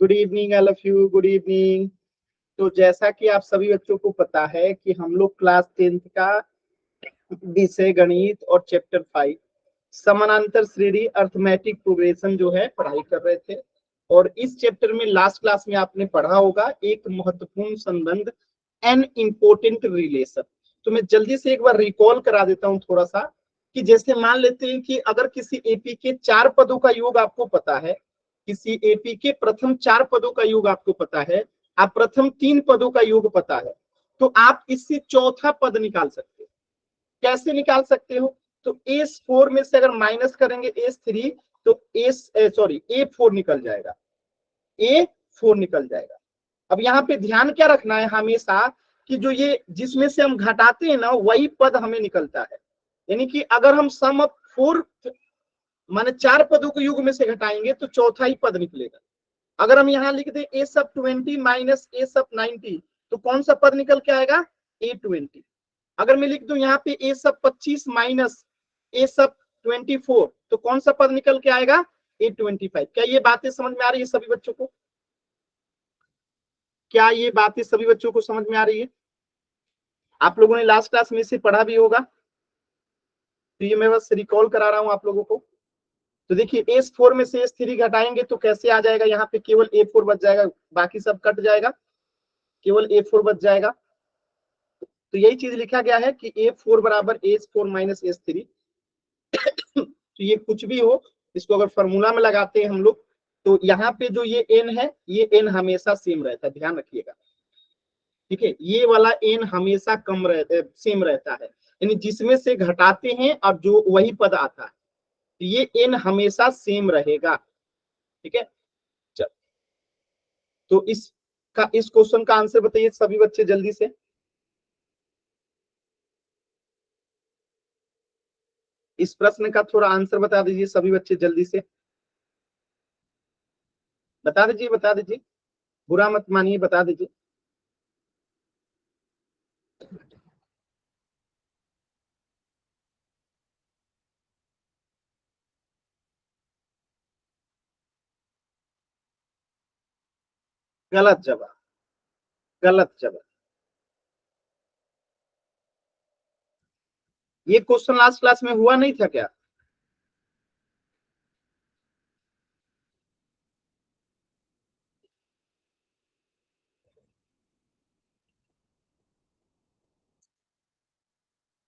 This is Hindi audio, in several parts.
Good evening all of you, good evening. तो जैसा कि आप सभी बच्चों को पता है कि हम लोग क्लास 10th का विषय गणित और चैप्टर 5 समानांतर श्रेणी अर्थमेटिक प्रोग्रेशन जो है पढ़ाई कर रहे थे। और इस चैप्टर में लास्ट क्लास में आपने पढ़ा होगा एक महत्वपूर्ण संबंध, एन इम्पोर्टेंट रिलेशन। तो मैं जल्दी से एक बार रिकॉल करा देता हूं थोड़ा सा, कि जैसे मान लेते हैं कि अगर किसी एपी के 4 पदों का योग आपको पता है, किसी एपी के प्रथम 4 पदों का योग आपको पता है, आप प्रथम 3 पदों का योग पता है, तो आप इससे चौथा पद निकाल सकते हो। कैसे निकाल सकते हो? तो एस 4 में से अगर माइनस करेंगे एस 3, तो ए 4 निकल जाएगा, ए 4 निकल जाएगा। अब यहाँ पे ध्यान क्या रखना है हमेशा, कि जो ये जिसमें से हम घटाते हैं ना वही पद हमें निकलता है। यानी कि अगर हम सम ऑफ 4 माने 4 पदों के योग में से घटाएंगे तो चौथा ही पद निकलेगा। अगर हम यहाँ लिख दें A/20 माइनस A/90, तो कौन सा पद निकल के आएगा? A20। अगर मैं लिख दूं यहाँ पे A/25 माइनस A/24, तो कौन सा पद निकल के आएगा? A25। क्या ये बातें समझ में आ रही है सभी बच्चों को? क्या ये बातें सभी बच्चों को समझ में आ रही है? आप लोगों ने लास्ट क्लास में से पढ़ा भी होगा, तो ये मैं बस रिकॉल करा रहा हूं आप लोगों को। तो देखिए S4 में से S3 घटाएंगे तो कैसे आ जाएगा? यहाँ पे केवल A4 बच जाएगा, बाकी सब कट जाएगा, केवल A4 बच जाएगा। तो यही चीज लिखा गया है कि A4 बराबर S4 माइनस S3। तो ये कुछ भी हो, इसको अगर फॉर्मूला में लगाते हैं हम लोग, तो यहाँ पे जो ये n है, ये n हमेशा सेम रहता है, ध्यान रखिएगा। ठीक है, ये वाला n हमेशा कम रहता, सेम रहता है, यानी जिसमें से घटाते हैं और जो वही पद आता है, तो ये n हमेशा सेम रहेगा। ठीक है, चल तो इस क्वेश्चन का आंसर बताइए सभी बच्चे जल्दी से। इस प्रश्न का थोड़ा आंसर बता दीजिए सभी बच्चे जल्दी से। बता दीजिए, बता दीजिए, बुरा मत मानिए, बता दीजिए। गलत जवाब, गलत जवाब। ये क्वेश्चन लास्ट क्लास में हुआ नहीं था क्या?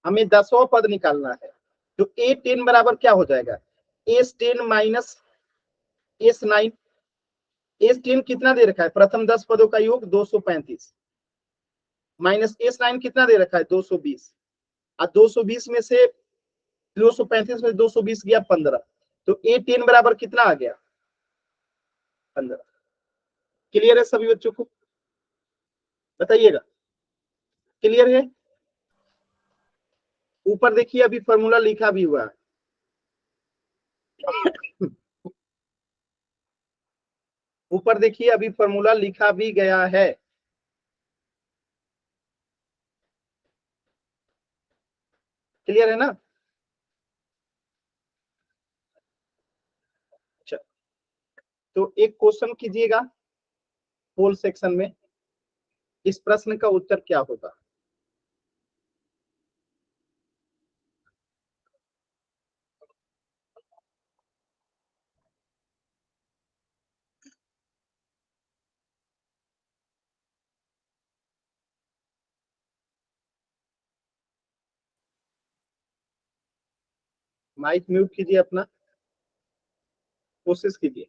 हमें 10वां पद निकालना है, तो A10 बराबर क्या हो जाएगा? S10 minus S9। S10 कितना दे रखा है? प्रथम 10 पदों का योग 235, माइनस S9 कितना दे रखा है? 220। और 220 में से 235 में 220 गया 15, तो A10 बराबर कितना आ गया? 15। क्लियर है सभी बच्चों को? बताइएगा, क्लियर है? ऊपर देखिए अभी फॉर्मूला लिखा भी हुआ है। ऊपर देखिए अभी फॉर्मूला लिखा भी गया है। क्लियर है ना? अच्छा, तो एक क्वेश्चन कीजिएगा पोल सेक्शन में, इस प्रश्न का उत्तर क्या होगा? माइक म्यूट कीजिए अपना, कोशिश कीजिए।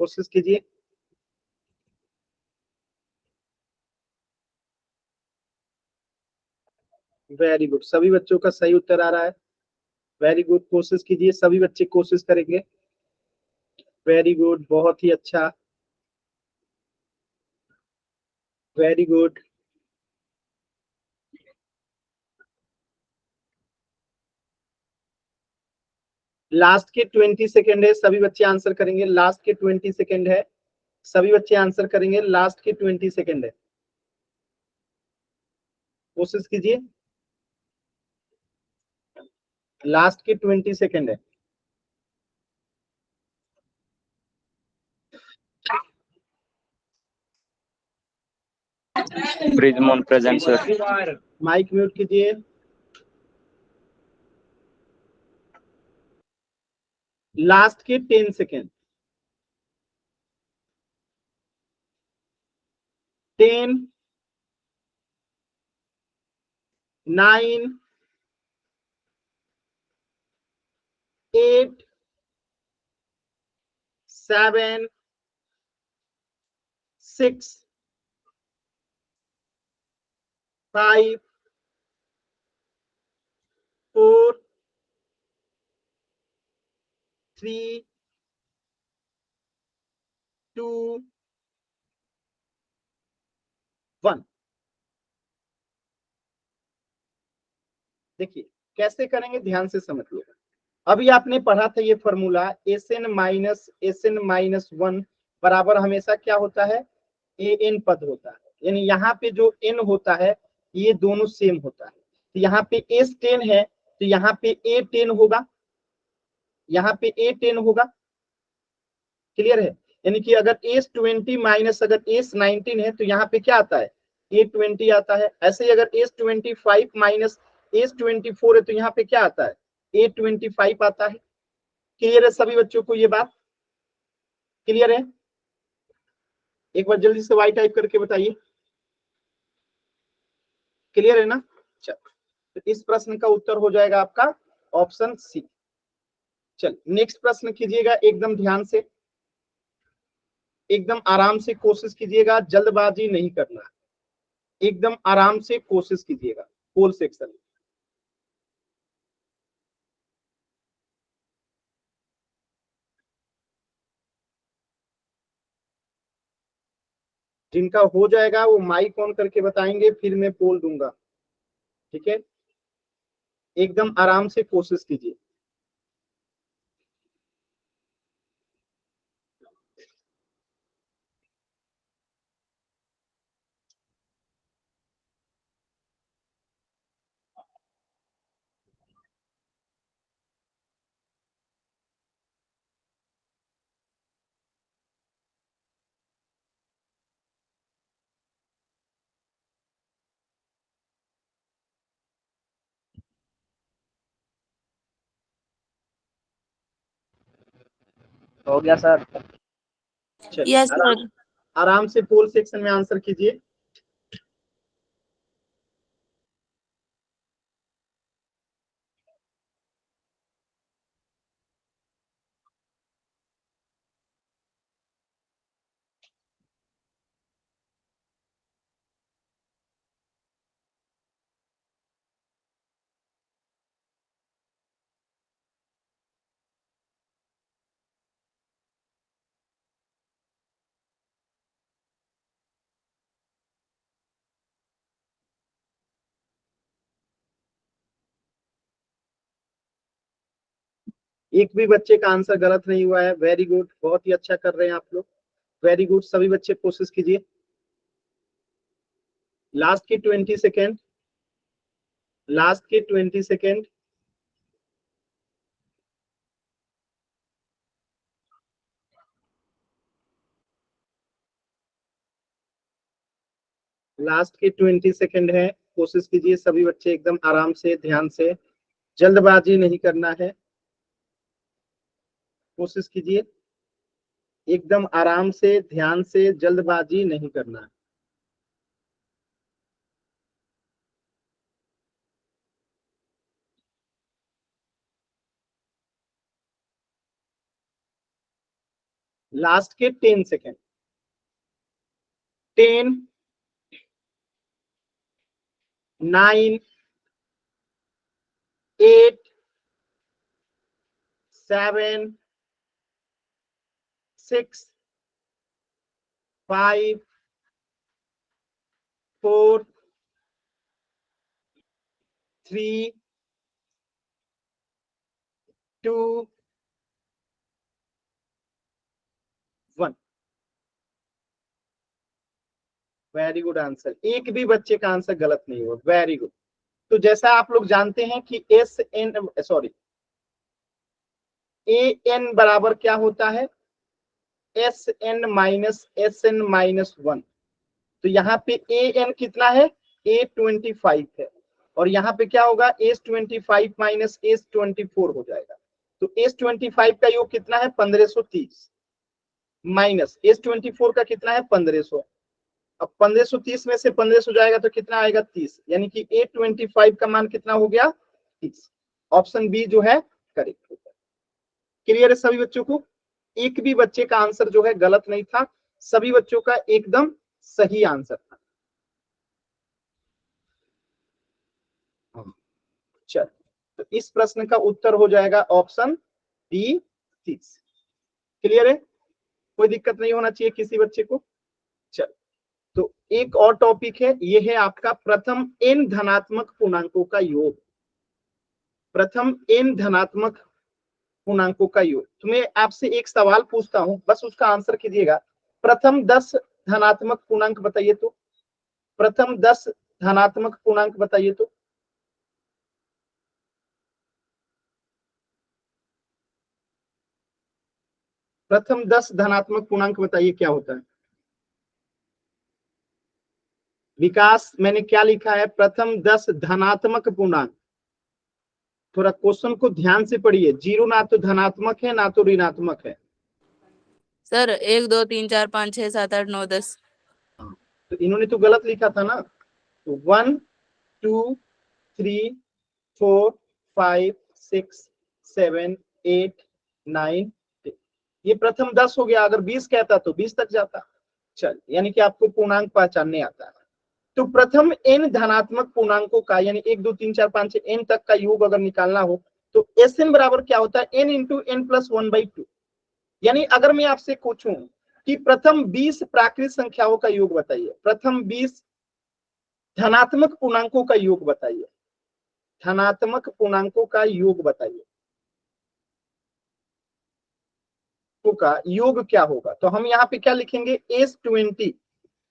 कोशिश कीजिए। वेरी गुड, सभी बच्चों का सही उत्तर आ रहा है। वेरी गुड, कोशिश कीजिए, सभी बच्चे कोशिश करेंगे। वेरी गुड, बहुत ही अच्छा, वेरी गुड। लास्ट के 20 सेकेंड है, सभी बच्चे आंसर करेंगे। लास्ट के 20 सेकेंड है, सभी बच्चे आंसर करेंगे। लास्ट के 20 सेकेंड है, कोशिश कीजिए। लास्ट के 20 सेकेंड है। ब्रिजमोन प्रेजेंट सर। माइक म्यूट कीजिए। लास्ट के 10 सेकेंड। 10, 9, 8, 7, 6, 5, 4, 3, 2, 1। देखिए कैसे करेंगे, ध्यान से समझ लो। अभी आपने पढ़ा था ये फॉर्मूला, SN-1 बराबर हमेशा क्या होता है, AN पद होता है। यानी यहाँ पे जो N होता है ये दोनों सेम होता है। तो यहाँ पे S10 है तो यहाँ पे A10 होगा, यहाँ पे A10 होगा। क्लियर है? यानी कि अगर S20 माइनस अगर S19 है तो यहाँ पे क्या आता है, A20 आता है। ऐसे ही अगर S25 माइनस S24 है तो यहाँ पे क्या आता है, A25 आता है। क्लियर है सभी बच्चों को ये बात? क्लियर है? एक बार जल्दी से वाई टाइप करके बताइए। क्लियर है ना? चलो, तो इस प्रश्न का उत्तर हो जाएगा आपका ऑप्शन सी। चल नेक्स्ट प्रश्न कीजिएगा, एकदम ध्यान से, एकदम आराम से कोशिश कीजिएगा, जल्दबाजी नहीं करना, एकदम आराम से कोशिश कीजिएगा। पोल सेक्शन जिनका हो जाएगा वो माइक ऑन करके बताएंगे, फिर मैं पोल दूंगा। ठीक है, एकदम आराम से कोशिश कीजिए। हो गया सर। चलिए यस आराम, सर। आराम से पोल सेक्शन में आंसर कीजिए। एक भी बच्चे का आंसर गलत नहीं हुआ है। वेरी गुड, बहुत ही अच्छा कर रहे हैं आप लोग। वेरी गुड, सभी बच्चे कोशिश कीजिए। लास्ट के 20 सेकेंड, लास्ट के 20 सेकेंड। लास्ट के 20 सेकेंड है, कोशिश कीजिए सभी बच्चे, एकदम आराम से, ध्यान से, जल्दबाजी नहीं करना है। कोशिश कीजिए एकदम आराम से, ध्यान से, जल्दबाजी नहीं करना है। लास्ट के 10 सेकेंड। 10, 9, 8, 7, 6, 5, 4, 3, 2, वेरी गुड आंसर, एक भी बच्चे का आंसर गलत नहीं हुआ, वेरी गुड। तो जैसा आप लोग जानते हैं कि ए एन बराबर क्या होता है, S N minus S N minus one. तो यहाँ पे ए एन कितना है, A25 है, और यहाँ पे क्या होगा, S25 माइनस S24 हो जाएगा। तो S25 का योग कितना है 1530, माइनस S24 का कितना है 1500। अब 1530 में से 1500 जाएगा तो कितना आएगा 30, यानी कि A25 का मान कितना हो गया 30। ऑप्शन बी जो है करेक्ट होगा। क्लियर है सभी बच्चों को, एक भी बच्चे का आंसर जो है गलत नहीं था, सभी बच्चों का एकदम सही आंसर था। चल, तो इस प्रश्न का उत्तर हो जाएगा ऑप्शन डी 30। क्लियर है, कोई दिक्कत नहीं होना चाहिए किसी बच्चे को। चल, तो एक और टॉपिक है, ये है आपका प्रथम n धनात्मक पूर्णांकों का योग। प्रथम n धनात्मक पूर्णांकों का योग। तुम्हें आपसे एक सवाल पूछता हूं, बस उसका आंसर कीजिएगा। प्रथम 10 धनात्मक पूर्णांक बताइए तो, प्रथम 10 धनात्मक पूर्णांक बताइए तो। प्रथम 10 धनात्मक पूर्णांक बताइए क्या होता है। विकास, मैंने क्या लिखा है, प्रथम 10 धनात्मक पूर्णांक। थोड़ा क्वेश्चन को ध्यान से पढ़िए, जीरो ना तो धनात्मक है ना तो ऋणात्मक है। सर 1 2 3 4 5 6 7 8 9 10। तो इन्होंने तो गलत लिखा था ना। तो 1 2 3 4 5 6 7 8 9, ये प्रथम 10 हो गया। अगर 20 कहता तो 20 तक जाता। चल, यानी कि आपको पूर्णांक पहचानने आता है। तो प्रथम n धनात्मक पूर्णांकों का, यानी 1 2 3 4 5 6 n तक का योग अगर निकालना हो तो Sn बराबर क्या होता है, n इंटू एन प्लस 1/2। यानी अगर मैं आपसे पूछूं कि प्रथम 20 प्राकृत संख्याओं का योग बताइए, प्रथम 20 धनात्मक पूर्णांकों का योग बताइए, धनात्मक पूर्णांकों का योग बताइए, तो का योग क्या होगा। तो हम यहाँ पे क्या लिखेंगे, S20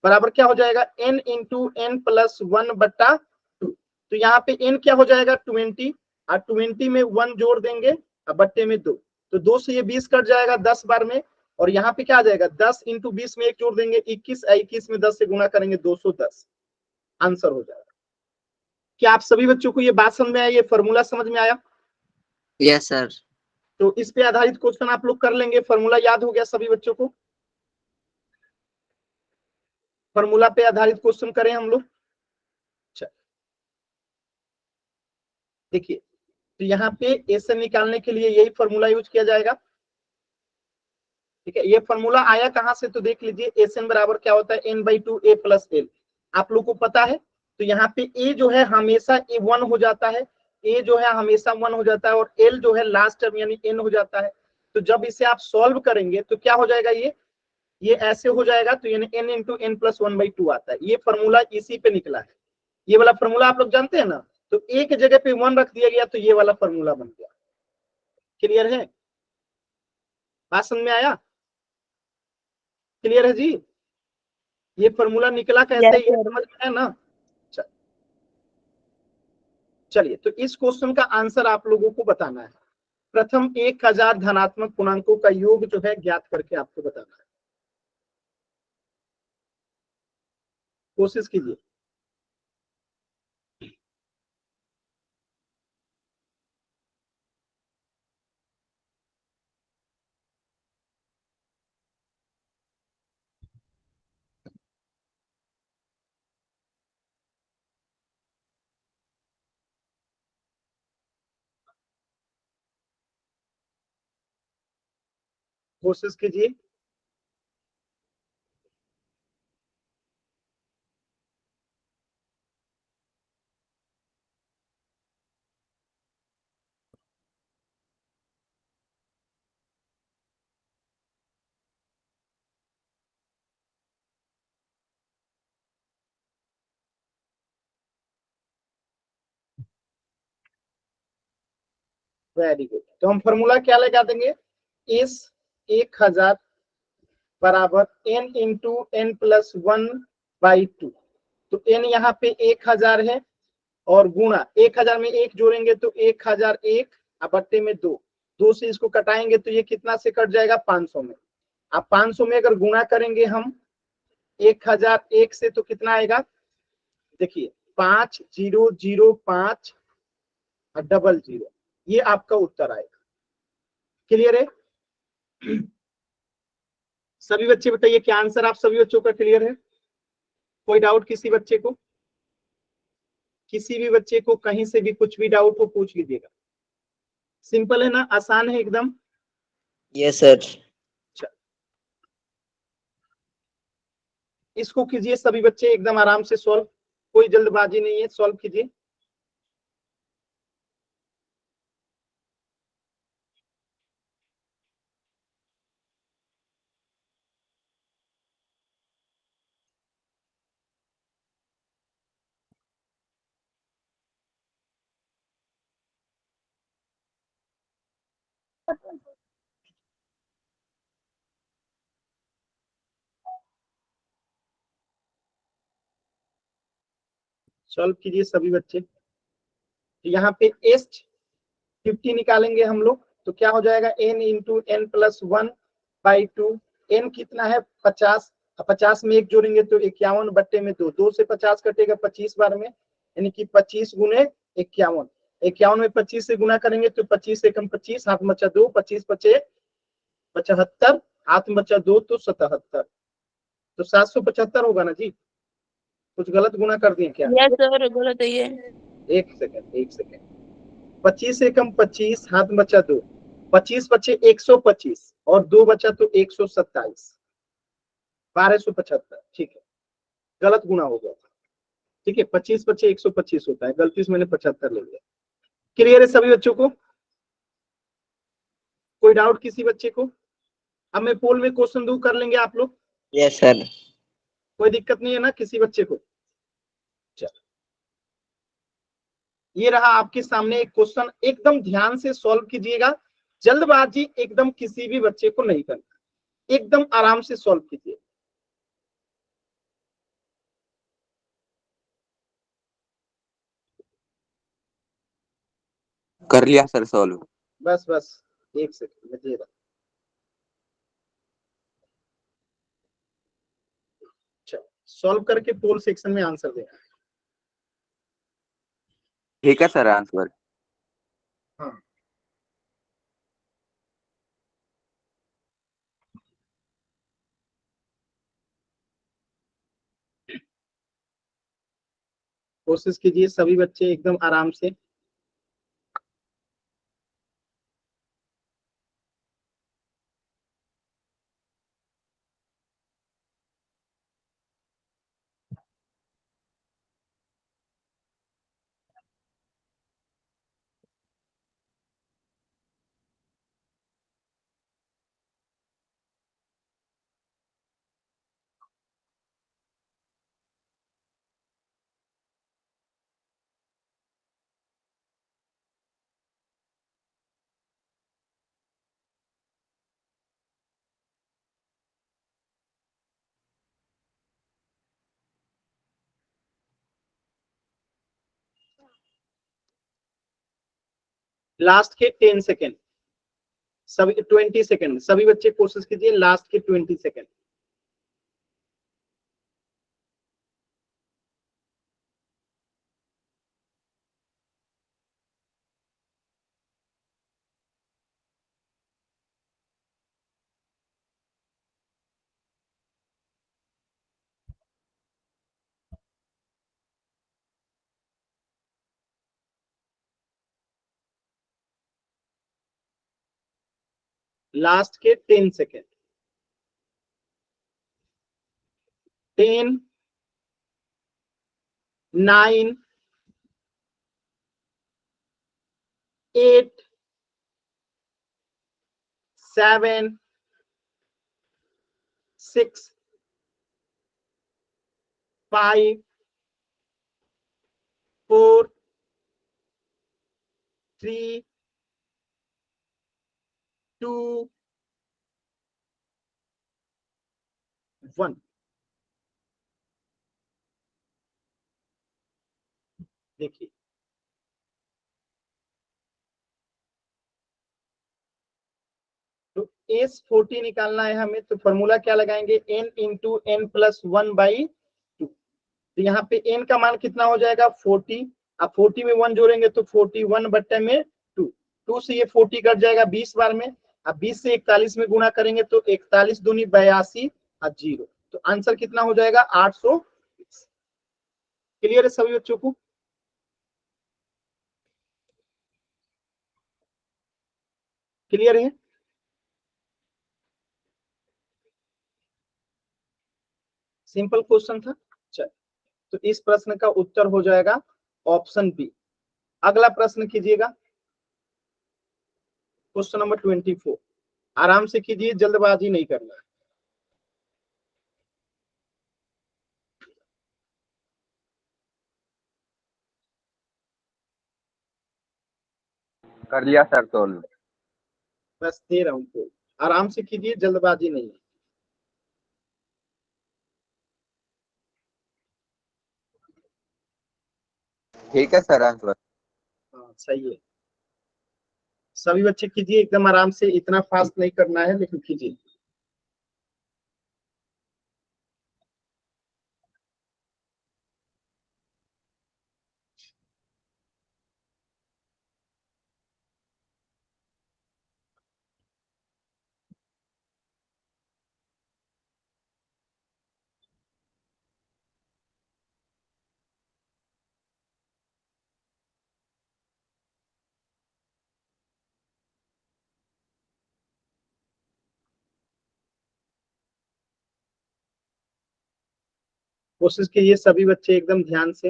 बराबर क्या हो जाएगा, n इंटू एन प्लस 1/2। तो यहाँ पे n क्या हो जाएगा 20, और 20 में 1 जोड़ देंगे और बट्टे में 2, तो 2 से ये 20 कट जाएगा 10 बार में। और यहाँ पे क्या आ जाएगा, 10 इंटू 20 में 1 जोड़ देंगे 21, 21 में 10 से गुणा करेंगे 210, आंसर हो जाएगा। क्या आप सभी बच्चों को ये बात समझ में आया, ये फॉर्मूला समझ में आया। Yes sir. तो इस पे आधारित क्वेश्चन आप लोग कर लेंगे। फॉर्मूला याद हो गया सभी बच्चों को, फॉर्मूला पे आधारित क्वेश्चन करें हम लोग। देखिए, तो यहाँ पे एस निकालने के लिए यही फॉर्मूला यूज किया जाएगा। ठीक है, ये फॉर्मूला आया कहां से, तो देख लीजिए, एस एन बराबर क्या होता है, n/2 a प्लस एल। आप लोग को पता है। तो यहाँ पे a जो है हमेशा a 1 हो जाता है, a जो है हमेशा 1 हो जाता है, और l जो है लास्ट टर्म यानी n हो जाता है। तो जब इसे आप सॉल्व करेंगे तो क्या हो जाएगा, ये ऐसे हो जाएगा, तो यानी n इंटू एन प्लस 1/2 आता है। ये फॉर्मूला इसी पे निकला है, ये वाला फॉर्मूला आप लोग जानते हैं ना। तो एक जगह पे 1 रख दिया गया तो ये वाला फॉर्मूला बन गया। क्लियर है, बात समझ में आया, क्लियर है जी। ये फॉर्मूला निकला कैसे, ये समझ में आया ना। चलिए, तो इस क्वेश्चन का आंसर आप लोगों को बताना है। प्रथम 1000 धनात्मक पूर्णांकों का योग जो है ज्ञात करके आपको बताना है, कोशिश कीजिए। कोशिश कीजिए। वेरी गुड, तो हम फॉर्मूला क्या लगा देंगे, इस 1000 बराबर n into N plus 1 by 2। तो n यहाँ पे 1000 है और गुणा 1000 में 1 जोड़ेंगे तो 1001 बट्टे में 2, 2 से इसको कटाएंगे तो ये कितना से कट जाएगा 500 में। अब 500 में अगर गुणा करेंगे हम 1001 से तो कितना आएगा, देखिए 5005 00, ये आपका उत्तर आएगा। क्लियर है सभी बच्चे? बताइए क्या आंसर आप सभी बच्चों का क्लियर है? कोई डाउट किसी बच्चे को? किसी भी बच्चे को कहीं से भी कुछ भी डाउट हो पूछ लीजिएगा। सिंपल है ना, आसान है एकदम? Yes, sir. इसको कीजिए सभी बच्चे एकदम आराम से सॉल्व, कोई जल्दबाजी नहीं है, सॉल्व कीजिए। सॉल्व कीजिए सभी बच्चे। यहाँ पे एस्ट 50 निकालेंगे हम लोग तो क्या हो जाएगा, n into N plus 1/2। n कितना है 50, 50 में 1 जोड़ेंगे तो 51 बट्टे में 2, 2 से 50 कटेगा 25 बार में, यानी कि 25 गुने 51, 51 में 25 से गुना करेंगे तो 25 से कम 25, हाथ में बचा 2, 25 बचे 75, हाथ में बचा 2 तो 77, तो 775 होगा ना जी? कुछ गलत गुना कर दिए क्या? यस सर, गलत है ये। एक सेकंड, एक सेकंड। 25 से कम 25, हाथ में बचा 2, 25 बचे 125 और 2 बचा तो 127, 1275। ठीक है, गलत गुना हो गया। ठीक है, 25 बचे 125 होता है, गलती से मैंने 75 ले लिया। क्लियर है सभी बच्चों को? कोई डाउट किसी बच्चे को? अब मैं पोल में क्वेश्चन दूं, कर लेंगे आप लोग? Yes, sir. कोई दिक्कत नहीं है ना किसी बच्चे को? चलो, ये रहा आपके सामने एक क्वेश्चन, एकदम ध्यान से सॉल्व कीजिएगा, जल्दबाजी एकदम किसी भी बच्चे को नहीं करना, एकदम आराम से सॉल्व कीजिए। कर लिया सर सॉल्व। बस बस एक सेकंड में दे रहा। सॉल्व करके पोल सेक्शन में आंसर देना। ठीक है सर आंसर। हाँ, कोशिश कीजिए सभी बच्चे एकदम आराम से। लास्ट के 10 सेकेंड, सभी 20 सेकेंड, सभी बच्चे कोशिश कीजिए लास्ट के 20 सेकेंड। लास्ट के 10 सेकेंड। 10, 9, 8, 7, 6, 5, 4, 3, 2, 1। देखिए तो S40 निकालना है हमें, तो फॉर्मूला क्या लगाएंगे, n इंटू एन प्लस 1/2। तो यहाँ पे n का मान कितना हो जाएगा 40। अब 40 में 1 जोड़ेंगे तो 41/2। 2 से ये 40 कट जाएगा 20 बार में। अब 20 से 41 में गुणा करेंगे तो 41 दूनी 82 और 0, तो आंसर कितना हो जाएगा 820। क्लियर है सभी बच्चों को? क्लियर है? सिंपल क्वेश्चन था। चल, तो इस प्रश्न का उत्तर हो जाएगा ऑप्शन बी। अगला प्रश्न कीजिएगा, क्वेश्चन नंबर 24। आराम से कीजिए, जल्दबाजी नहीं करना है। कर लिया सर सॉल्व। बस दे रहा हूं तो आराम से कीजिए, जल्दबाजी नहीं है। ठीक है सर आंसर। हाँ सही है, सभी बच्चे कीजिए एकदम आराम से, इतना फास्ट नहीं करना है लेकिन कीजिए। कोशिश कीजिए सभी बच्चे एकदम ध्यान से।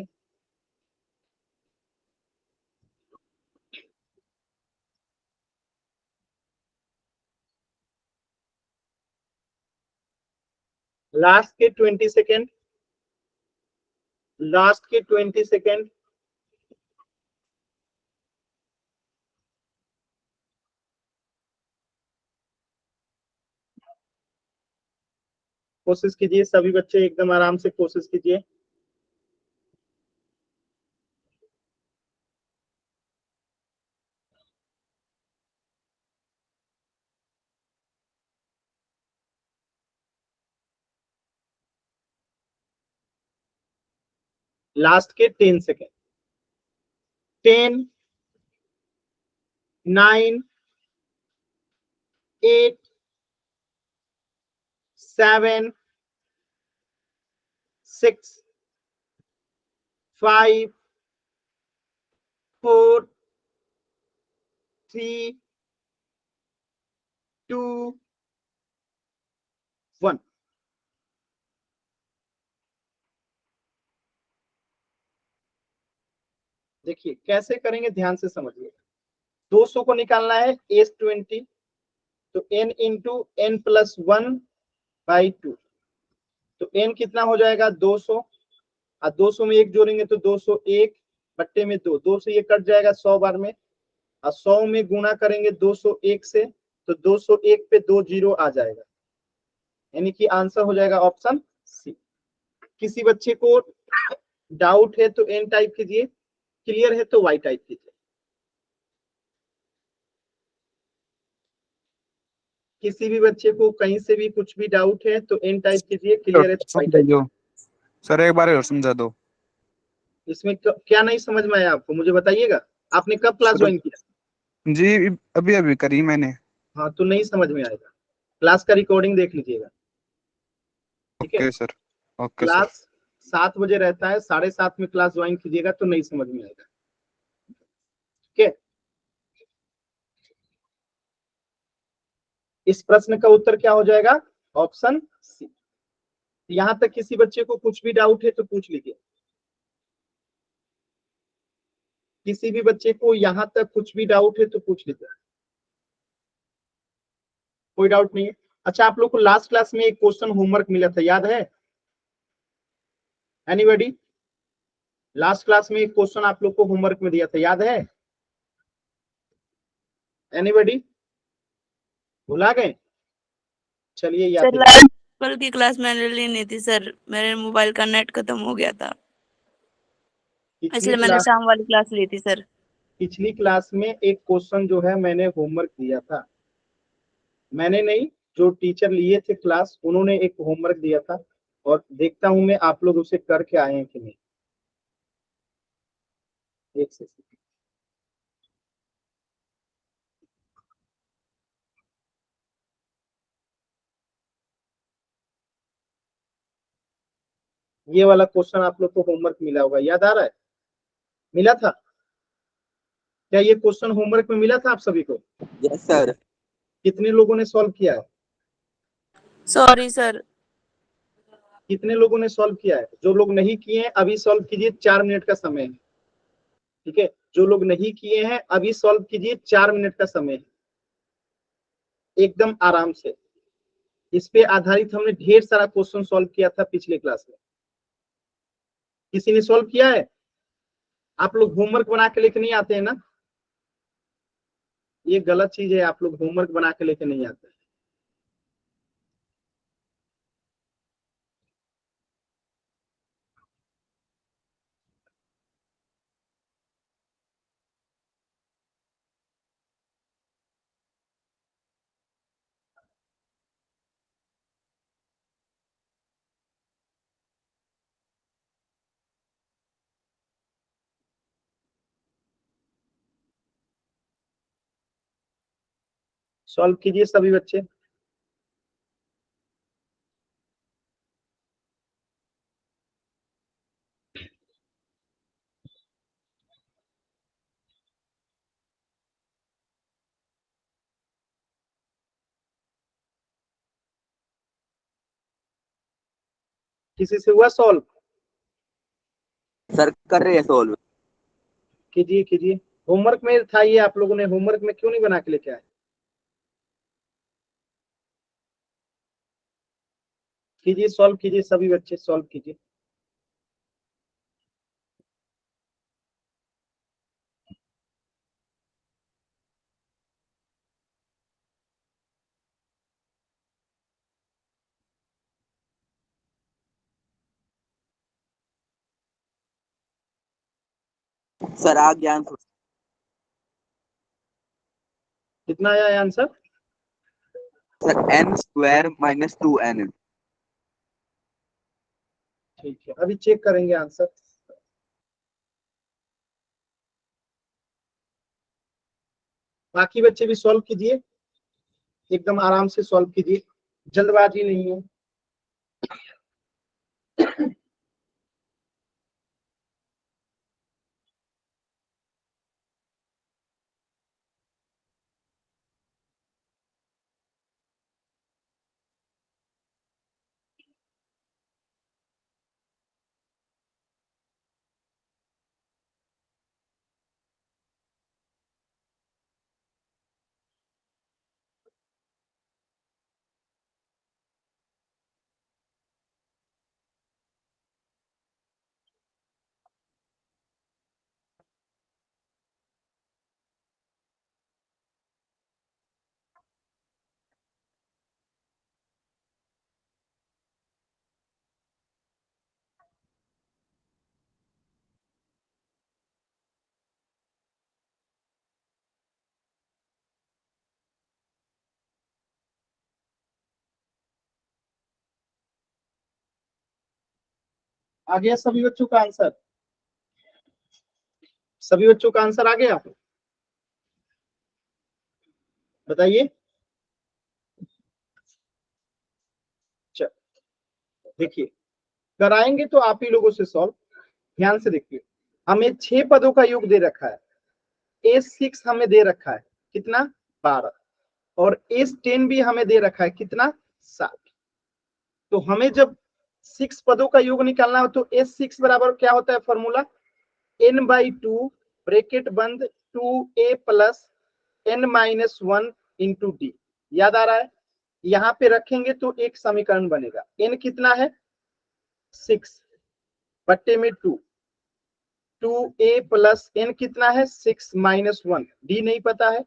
लास्ट के 20 सेकेंड, लास्ट के 20 सेकेंड। कोशिश कीजिए सभी बच्चे एकदम आराम से कोशिश कीजिए। लास्ट के 10 सेकेंड। 10, 9, 8, 7, 6, 5, 4, 3, 2, 1। देखिए कैसे करेंगे, ध्यान से समझिए। 200 को निकालना है S20, तो n इंटू एन प्लस 1/2। तो n कितना हो जाएगा 200, और 200 में 1 जोड़ेंगे तो 201 बट्टे में 2, 2 से ये कट जाएगा 100 बार में, और 100 में गुणा करेंगे 201 से, तो 201 पे 2 जीरो आ जाएगा, यानी कि आंसर हो जाएगा ऑप्शन सी। किसी बच्चे को डाउट है तो एन टाइप कीजिए, क्लियर है तो वाई टाइप कीजिए। किसी भी बच्चे को कहीं से भी कुछ भी डाउट है तो एन टाइप कीजिए, क्लियर है तो वाई टाइप। समझो सर, एक बार और समझा दो। इसमें क्या नहीं समझ में आया आपको, मुझे बताइएगा। आपने कब क्लास सर ज्वाइन किया? जी अभी अभी करी मैंने। हाँ तो नहीं समझ में आएगा, क्लास का रिकॉर्डिंग देख लीजिएगा, ठीक है? Okay sir, okay sir. Class 7 बजे रहता है, 7:30 में क्लास ज्वाइन कीजिएगा तो नहीं समझ में आएगा, ठीक है? इस प्रश्न का उत्तर क्या हो जाएगा, ऑप्शन सी। यहां तक किसी बच्चे को कुछ भी डाउट है तो पूछ लीजिए। किसी भी बच्चे को यहां तक कुछ भी डाउट है तो पूछ लीजिए। कोई डाउट नहीं है? अच्छा, आप लोग को लास्ट क्लास में एक क्वेश्चन होमवर्क मिला था, याद है? एनीबॉडी? लास्ट क्लास में एक क्वेश्चन आप लोग को होमवर्क में दिया था, याद है? एनीबॉडी? भुला गए? चलिए याद सर दिलाते हैं। कल की क्लास मैंने ली नहीं थी सर, मेरे मोबाइल का नेट खत्म हो गया था। पिछली इसलिए मैंने क्लास शाम वाली क्लास ली थी सर। पिछली क्लास में एक क्वेश्चन जो है मैंने होमवर्क दिया था, मैंने नहीं, जो टीचर लिए थे क्लास उन्होंने एक होमवर्क दिया था, और देखता हूं मैं आप लोग उसे करके आए हैं कि नहीं। एक सेकंड। ये वाला क्वेश्चन आप लोग को होमवर्क मिला होगा, याद आ रहा है? मिला था क्या? ये क्वेश्चन होमवर्क में मिला था आप सभी को? Yes sir. कितने लोगों ने सॉल्व किया है? Sorry sir. कितने लोगों ने सॉल्व किया है? जो लोग नहीं किए हैं अभी सॉल्व कीजिए, 4 मिनट का समय है। ठीक है, जो लोग नहीं किए हैं अभी सॉल्व कीजिए, 4 मिनट का समय है, एकदम आराम से। इस पे आधारित हमने ढेर सारा क्वेश्चन सॉल्व किया था पिछले क्लास में। किसी ने सॉल्व किया है? आप लोग होमवर्क बना के लेके नहीं आते हैं ना? ये गलत चीज है, आप लोग होमवर्क बना के लेके नहीं आते। सॉल्व कीजिए सभी बच्चे। किसी से हुआ सॉल्व? सर कर रहे हैं सोल्व। कीजिए कीजिए। होमवर्क में था ये, आप लोगों ने होमवर्क में क्यों नहीं बना के लेके आए? कीजिए, सॉल्व कीजिए सभी बच्चे, सॉल्व कीजिए। सर आ गया आंसर। कितना आया आंसर? Sir n² - 2n। ठीक है, अभी चेक करेंगे आंसर। बाकी बच्चे भी सॉल्व कीजिए, एकदम आराम से सॉल्व कीजिए, जल्दबाजी नहीं है। आ गया सभी बच्चों का आंसर? सभी बच्चों का आंसर आ गया? बताइए। देखिए, कराएंगे तो आप ही लोगों से सॉल्व। ध्यान से देखिए, हमें 6 पदों का योग दे रखा है। A6 हमें दे रखा है कितना? 12। और S10 भी हमें दे रखा है कितना? 7। तो हमें जब 6 पदों का योग निकालना हो तो S6 बराबर क्या होता है फॉर्मूला? n/2 ब्रैकेट बंद 2a plus n-1 into D. याद आ रहा है? यहाँ पे रखेंगे तो एक समीकरण बनेगा। n कितना है? 6 बट्टे में 2। 2a प्लस n कितना है? 6-1। डी नहीं पता है,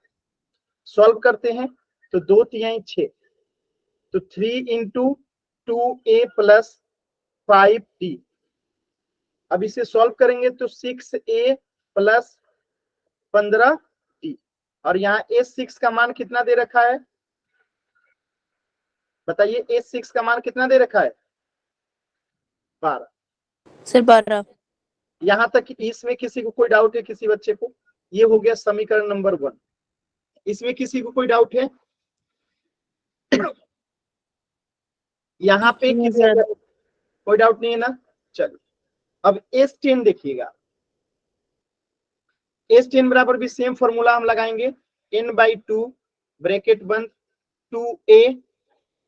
सॉल्व करते हैं तो 2×3 6, तो 3 इंटू 2a प्लस 5d। अब इसे सॉल्व करेंगे तो 6a प्लस 15d, और यहाँ a6 का मान कितना दे रखा है बताइए, a6 का मान कितना दे रखा है 12। सर 12। यहां तक कि इसमें किसी को कोई डाउट है किसी बच्चे को? ये हो गया समीकरण नंबर 1। इसमें किसी को कोई डाउट है? यहाँ पे नहीं किसी सर। को कोई डाउट नहीं है ना? चलो अब S10 देखिएगा। S10 बराबर भी सेम फॉर्मूला हम लगाएंगे, n/2 ब्रैकेट बंद 2a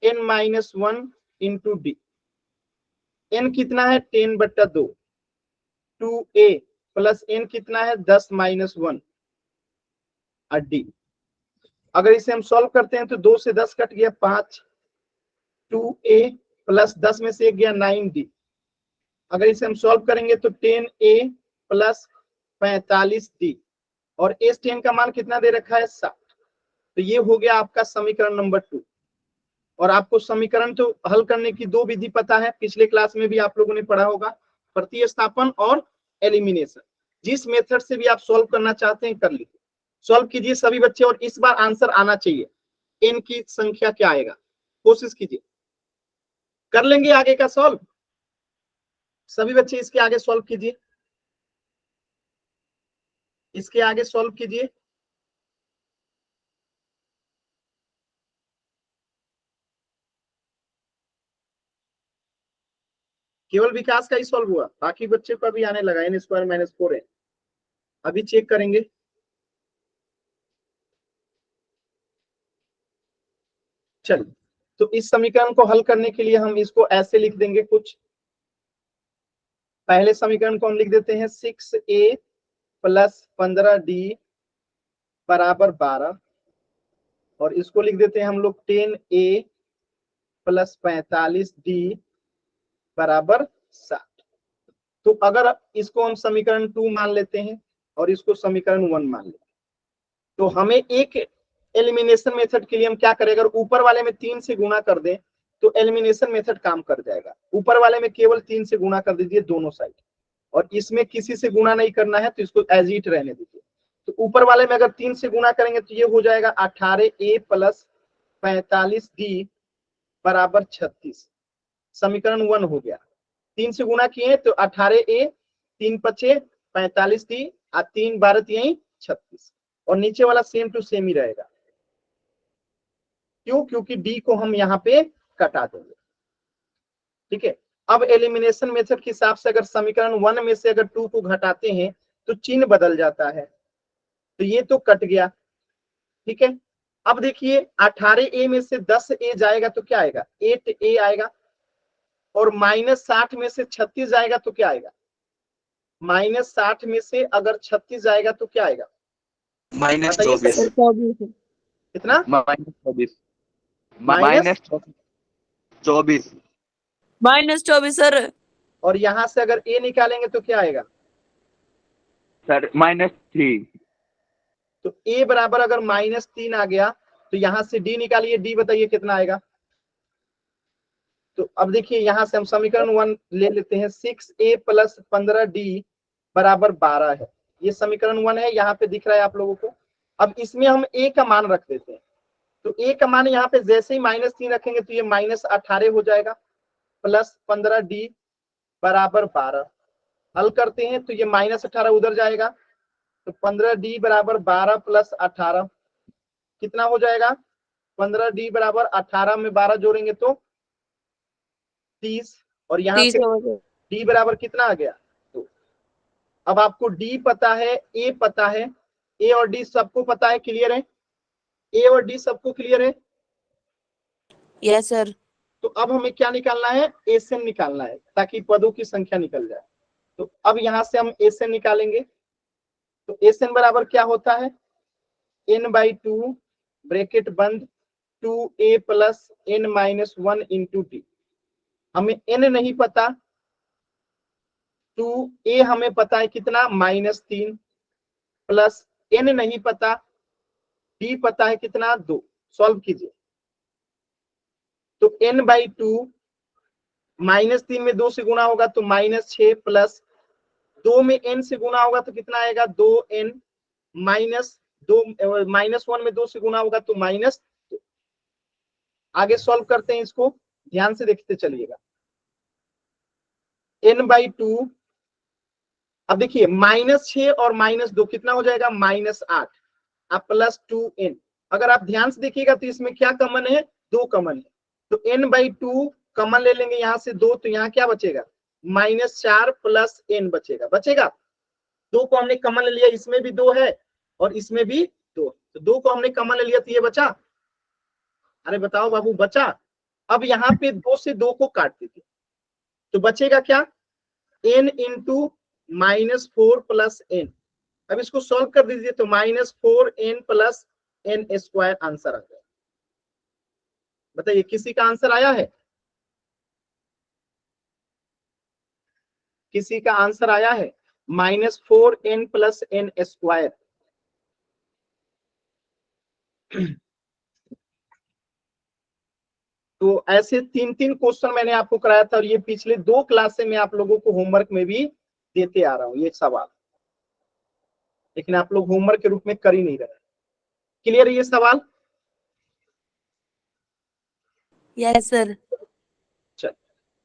n-1 into D. n कितना है 10/2, 2a प्लस n कितना है 10-1 और d। अगर इसे हम सॉल्व करते हैं तो 2 से 10 कट गया 5, 2a प्लस 10 में से 1 गया 9d। अगर इसे हम सॉल्व करेंगे तो 10a प्लस 45d, और S10 का मान कितना दे रखा है 7। तो ये हो गया आपका समीकरण नंबर 2। और आपको समीकरण तो हल करने की 2 विधि पता है, पिछले क्लास में भी आप लोगों ने पढ़ा होगा, प्रतिस्थापन और एलिमिनेशन। जिस मेथड से भी आप सॉल्व करना चाहते हैं कर लीजिए, सॉल्व कीजिए सभी बच्चे, और इस बार आंसर आना चाहिए। n की संख्या क्या आएगा कोशिश कीजिए, कर लेंगे आगे का सॉल्व सभी बच्चे। इसके आगे सॉल्व कीजिए, इसके आगे सॉल्व कीजिए। केवल विकास का ही सॉल्व हुआ, बाकी बच्चे को अभी आने लगा n² - 4 है। अभी चेक करेंगे। चलिए, तो इस समीकरण को हल करने के लिए हम इसको ऐसे लिख देंगे कुछ। पहले समीकरण को हम लिख देते हैं 6a प्लस 15d बराबर 12, और इसको लिख देते हैं हम लोग 10a प्लस 45d बराबर 7। तो अगर इसको हम समीकरण 2 मान लेते हैं और इसको समीकरण 1 मान लेते हैं, तो हमें एक एलिमिनेशन मेथड के लिए हम क्या करें, अगर ऊपर वाले में 3 से गुणा कर दें तो एलिमिनेशन मेथड काम कर जाएगा। ऊपर वाले में केवल 3 से गुणा कर दीजिए दोनों साइड, और इसमें किसी से गुणा नहीं करना है तो इसको एज इट रहने दीजिए। तो ऊपर वाले में अगर 3 से गुणा करेंगे तो ये हो जाएगा 18a प्लस 45d बराबर 36। समीकरण 1 हो गया। 3 से गुणा किए तो 18a, 3 × 5 = 45d, 3 × 12 यही 36, और नीचे वाला सेम टू सेम ही रहेगा। क्यों? क्योंकि d को हम यहाँ पे कटा देंगे। ठीक है, अब एलिमिनेशन मेथड के हिसाब से अगर समीकरण 1 में से अगर 2 को घटाते हैं तो चिन्ह बदल जाता है, तो ये तो कट गया। ठीक है, अब देखिए 18a में से 10a जाएगा तो क्या आएगा 8a आएगा, और -60 में से 36 जाएगा तो क्या आएगा, -60 में से अगर 36 जाएगा तो क्या आएगा -24। सर 24। कितना -24 माइनस, -24 -24 सर। और यहां से अगर a निकालेंगे तो क्या आएगा, सर -3। तो a बराबर अगर -3 आ गया तो यहां से d निकालिए, d बताइए कितना आएगा। तो अब देखिए यहां से हम समीकरण 1 ले लेते हैं, 6a प्लस 15d बराबर 12 है। ये समीकरण 1 है, यहाँ पे दिख रहा है आप लोगों को। अब इसमें हम a का मान रख देते हैं, तो a का मान यहाँ पे जैसे ही -3 रखेंगे तो ये -18 हो जाएगा, प्लस 15d बराबर 12। हल करते हैं तो ये -18 उधर जाएगा, तो 15d बराबर 12 प्लस 18 कितना हो जाएगा, 15d बराबर 18 में 12 जोड़ेंगे तो 30, और यहाँ 30 से हो गया। d बराबर कितना आ गया 2। अब आपको d पता है, a पता है, a और d सबको पता है, क्लियर है, a और d सबको क्लियर है। Yes sir. तो अब हमें क्या निकालना है, SN निकालना है, ताकि पदों की संख्या निकल जाए। तो अब यहां से हम SN निकालेंगे, तो SN बराबर क्या होता है, n/2 ब्रैकेट बंद 2a plus n-1 into d। हमें n नहीं पता, 2a हमें पता है कितना -3, प्लस n नहीं पता, d पता है कितना 2। सॉल्व कीजिए, तो n/2 -3 में 2 से गुणा होगा तो -6 प्लस 2 में n से गुना होगा तो कितना आएगा, 2n माइनस 2, -1 में 2 से गुना होगा तो माइनस। आगे सॉल्व करते हैं इसको, ध्यान से देखते चलिएगा। n/2, अब देखिए -6 और -2 कितना हो जाएगा, -8, अब +2n। अगर आप ध्यान से देखिएगा तो इसमें क्या कॉमन है, 2 कॉमन है, तो n/2 कॉमन ले लेंगे यहाँ से 2, तो यहाँ क्या बचेगा, -4 + n बचेगा। 2 को हमने कॉमन ले लिया, इसमें भी 2 है और इसमें भी 2, तो 2 को हमने कॉमन ले लिया तो ये बचा। अरे बताओ बाबू, बचा। अब यहाँ पे 2 से 2 को काट दीजिए तो बचेगा क्या, n इंटू -4 + n। अब इसको सॉल्व कर दीजिए तो -4n + n² आंसर आ गया। बताइए किसी का आंसर आया है, किसी का आंसर आया है, -4n + n²। तो ऐसे 3-3 क्वेश्चन मैंने आपको कराया था और ये पिछले 2 क्लास से मैं आप लोगों को होमवर्क में भी देते आ रहा हूँ ये सवाल, लेकिन आप लोग होमवर्क के रूप में कर ही नहीं रहे। क्लियर है ये सवाल? Yes sir. चल,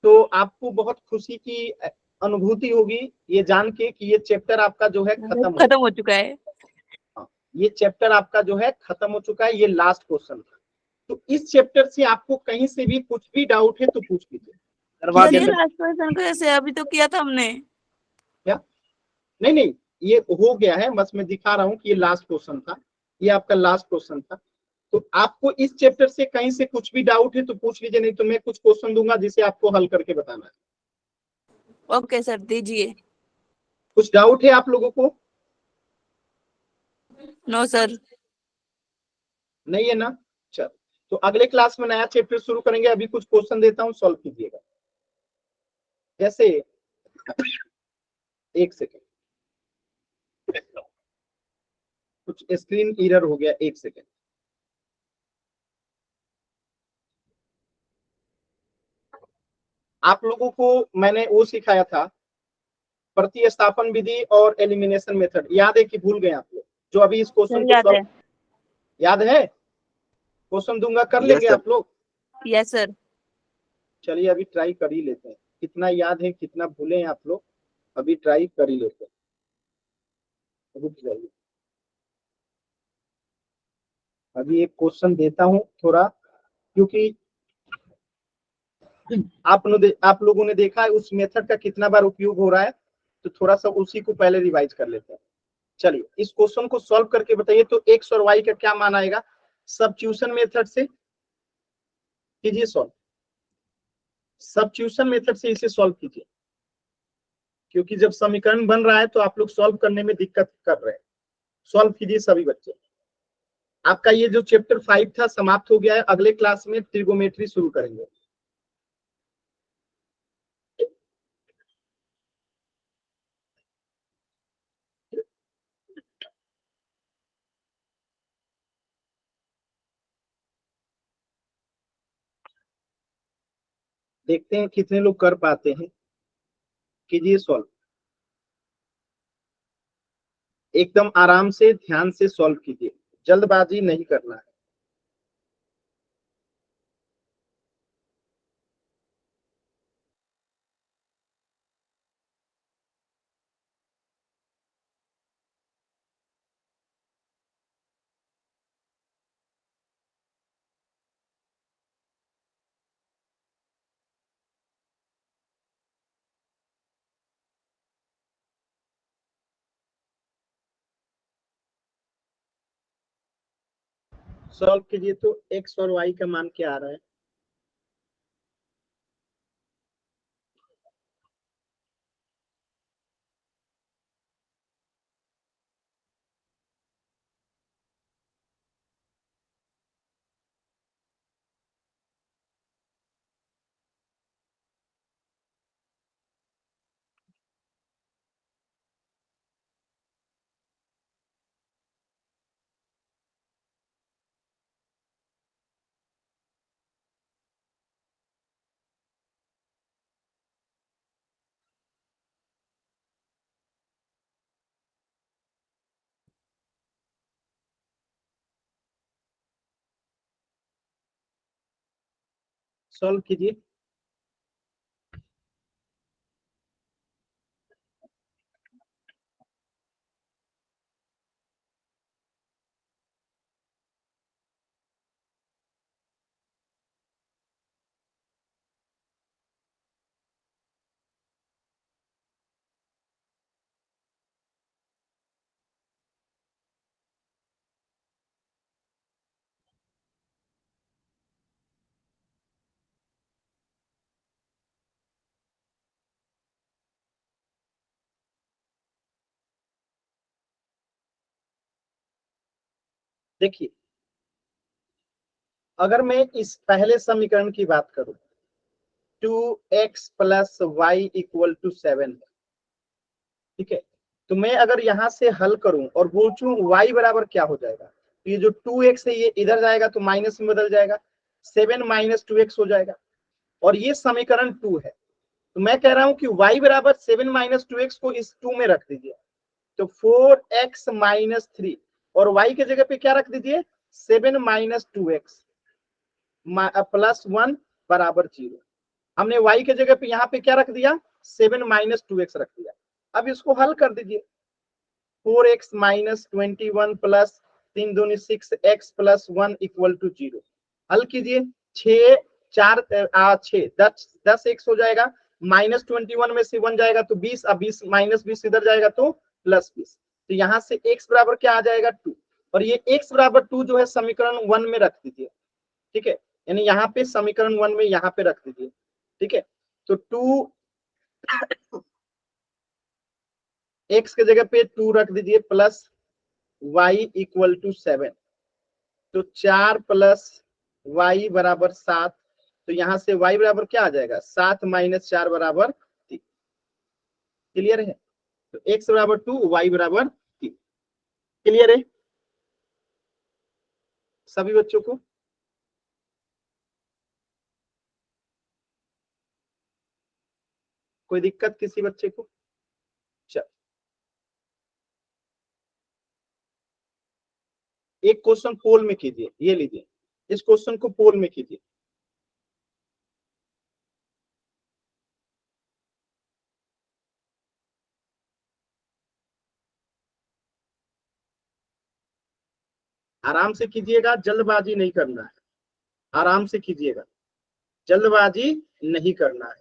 तो आपको बहुत खुशी की अनुभूति होगी ये जान के कि ये चैप्टर आपका जो है खत्म हो चुका है। ये चैप्टर आपका जो है खत्म हो चुका है, ये लास्ट क्वेश्चन था। तो इस चैप्टर से आपको कहीं से भी कुछ भी डाउट है तो पूछ लीजिए, करवा सर ये देंगे। लास्ट क्वेश्चन कैसे, अभी तो किया था हमने। क्या? नहीं, ये हो गया है, बस मैं दिखा रहा हूँ कि ये लास्ट क्वेश्चन था, ये आपका लास्ट क्वेश्चन था। तो आपको इस चैप्टर से कहीं से कुछ भी डाउट है तो पूछ लीजिए, नहीं तो मैं कुछ क्वेश्चन दूंगा जिसे आपको हल करके बताना है। ओके सर, दीजिए। कुछ डाउट है आप लोगों को? No sir. नहीं है ना? चल, तो अगले क्लास में नया चैप्टर शुरू करेंगे, अभी कुछ क्वेश्चन देता हूँ, सॉल्व कीजिएगा। जैसे, एक सेकेंड, कुछ स्क्रीन एरर हो गया, एक सेकेंड। आप लोगों को मैंने वो सिखाया था, प्रतिस्थापन विधि और एलिमिनेशन मेथड, याद है कि भूल गए आप लोग? जो अभी इस क्वेश्चन सर को याद है। सॉल्व, याद है? क्वेश्चन दूंगा, कर Yes, लेंगे sir. आप लोग? Yes sir. चलिए अभी ट्राई कर ही लेते हैं, कितना याद है कितना भूले हैं आप लोग, अभी ट्राई कर ही लेते हैं। रुक जाइए, अभी एक क्वेश्चन देता हूँ थोड़ा, क्योंकि आप लोगों ने देखा है उस मेथड का कितना बार उपयोग हो रहा है, तो थोड़ा सा उसी को पहले रिवाइज कर लेते हैं। चलिए इस क्वेश्चन को सॉल्व करके बताइए, तो x और y का क्या मान आएगा, सब्स्टिट्यूशन मेथड से कीजिए सॉल्व, सब्स्टिट्यूशन मेथड से इसे सॉल्व कीजिए, क्योंकि जब समीकरण बन रहा है तो आप लोग सॉल्व करने में दिक्कत कर रहे हैं। सॉल्व कीजिए सभी बच्चे। आपका ये जो चैप्टर 5 था समाप्त हो गया है, अगले क्लास में ट्रिगोमेट्री शुरू करेंगे। देखते हैं कितने लोग कर पाते हैं, कीजिए सॉल्व, एकदम आराम से ध्यान से सॉल्व कीजिए, जल्दबाजी नहीं करना है। सॉल्व कीजिए, तो x और y का मान क्या आ रहा है? सॉल्व कीजिए। देखिए, अगर मैं इस पहले समीकरण की बात करूं, 2x plus Y equal to 7, ठीक है, तो मैं अगर यहां से हल करूं और पूछूं y बराबर क्या हो जाएगा, तो ये जो 2x है ये इधर जाएगा तो माइनस में बदल जाएगा, 7 माइनस 2x हो जाएगा, और ये समीकरण 2 है। तो मैं कह रहा हूं कि y बराबर 7 माइनस 2x को इस 2 में रख दीजिए, तो 4x माइनस 3, और y के जगह पे क्या रख दीजिए, 7 माइनस 2x प्लस 1 बराबर 0। हमने y के जगह पे यहाँ पे क्या रख दिया, 7 माइनस 2x रख दिया। अब इसको हल कर दीजिए, 4x माइनस 21 प्लस 3 दूनी 6x प्लस 1 इक्वल टू 0। हल कीजिए, 6 4 6 10 x हो जाएगा, माइनस 21 में से 1 जाएगा तो 20, अब 20 माइनस 20 इधर जाएगा तो प्लस 20, तो यहाँ से x बराबर क्या आ जाएगा 2, और ये x बराबर 2 जो है समीकरण 1 में रख दीजिए, ठीक है, यानी यहाँ पे समीकरण 1 में यहाँ पे रख दीजिए, ठीक है। तो 2 x के जगह पे 2 रख दीजिए प्लस y इक्वल टू 7, तो 4 प्लस y बराबर 7, तो यहां से y बराबर क्या आ जाएगा, 7 माइनस 4 बराबर 3। क्लियर है, तो x बराबर 2, y बराबर 3। क्लियर है सभी बच्चों को? कोई दिक्कत किसी बच्चे को? चल, एक क्वेश्चन पोल में कीजिए, ये लीजिए, इस क्वेश्चन को पोल में कीजिए। आराम से कीजिएगा, जल्दबाजी नहीं करना है, आराम से कीजिएगा, जल्दबाजी नहीं करना है।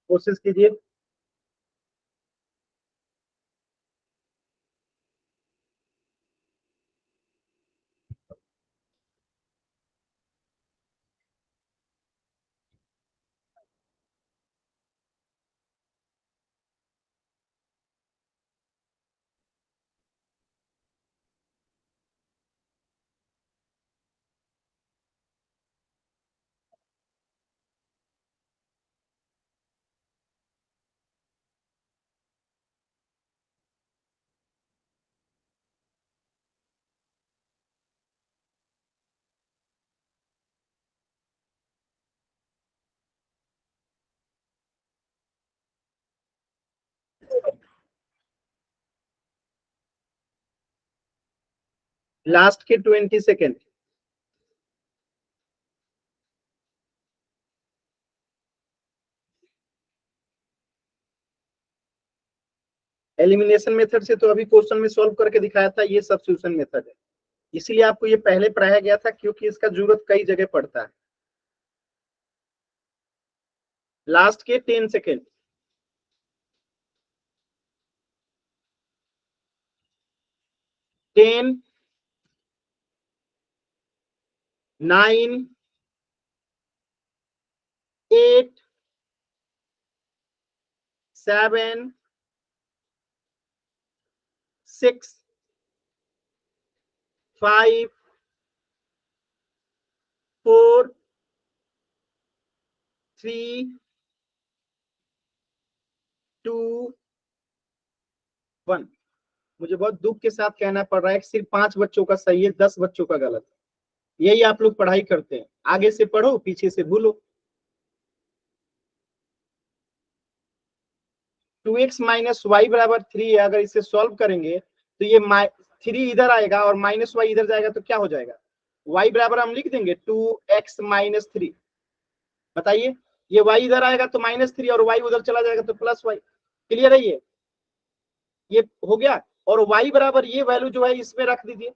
कोशिश कीजिए। लास्ट के 20 सेकेंड। एलिमिनेशन मेथड से तो अभी क्वेश्चन में सॉल्व करके दिखाया था, ये सब्स्टिट्यूशन मेथड है। इसलिए आपको ये पहले पढ़ाया गया था क्योंकि इसका जरूरत कई जगह पड़ता है। लास्ट के 10 सेकेंड। 10, 9, 8, 7, 6, 5, 4, 3, 2, 1। मुझे बहुत दुख के साथ कहना पड़ रहा है कि सिर्फ 5 बच्चों का सही है, 10 बच्चों का गलत है। यही आप लोग पढ़ाई करते हैं, आगे से पढ़ो पीछे से भूलो। 2x माइनस वाई बराबर 3 है। अगर इसे सॉल्व करेंगे तो ये 3 इधर आएगा और माइनस वाई इधर जाएगा तो क्या हो जाएगा? y बराबर हम लिख देंगे 2x माइनस 3। बताइए, ये y इधर आएगा तो -3 और y उधर चला जाएगा तो +y। क्लियर है? ये हो गया। और y बराबर ये वैल्यू जो है इसमें रख दीजिए,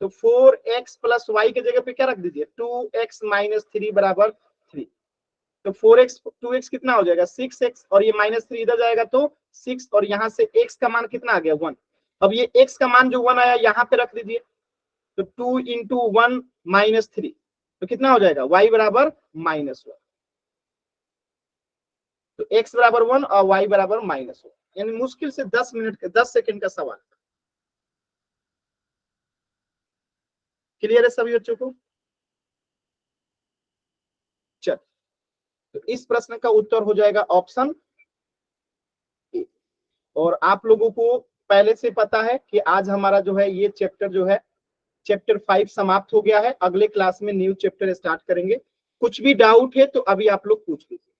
तो 4x प्लस y के जगह पे क्या रख दीजिए? 2x माइनस 3 बराबर 3। तो 4x 2x कितना हो जाएगा? 6x, और ये -3 इधर जाएगा तो 6, और यहाँ से x का मान कितना आ गया? 1। अब ये x का मान जो 1 आया यहाँ पे रख दीजिए, तो 2 इंटू 1 माइनस 3, तो कितना हो जाएगा? y बराबर -1। तो x बराबर 1 और y बराबर -1, यानी मुश्किल से 10 मिनट 10 सेकंड का सवाल। क्लियर है सभी बच्चों को? चल, तो इस प्रश्न का उत्तर हो जाएगा ऑप्शन ए। और आप लोगों को पहले से पता है कि आज हमारा जो है ये चैप्टर जो है चैप्टर 5 समाप्त हो गया है। अगले क्लास में न्यू चैप्टर स्टार्ट करेंगे। कुछ भी डाउट है तो अभी आप लोग पूछ लीजिए।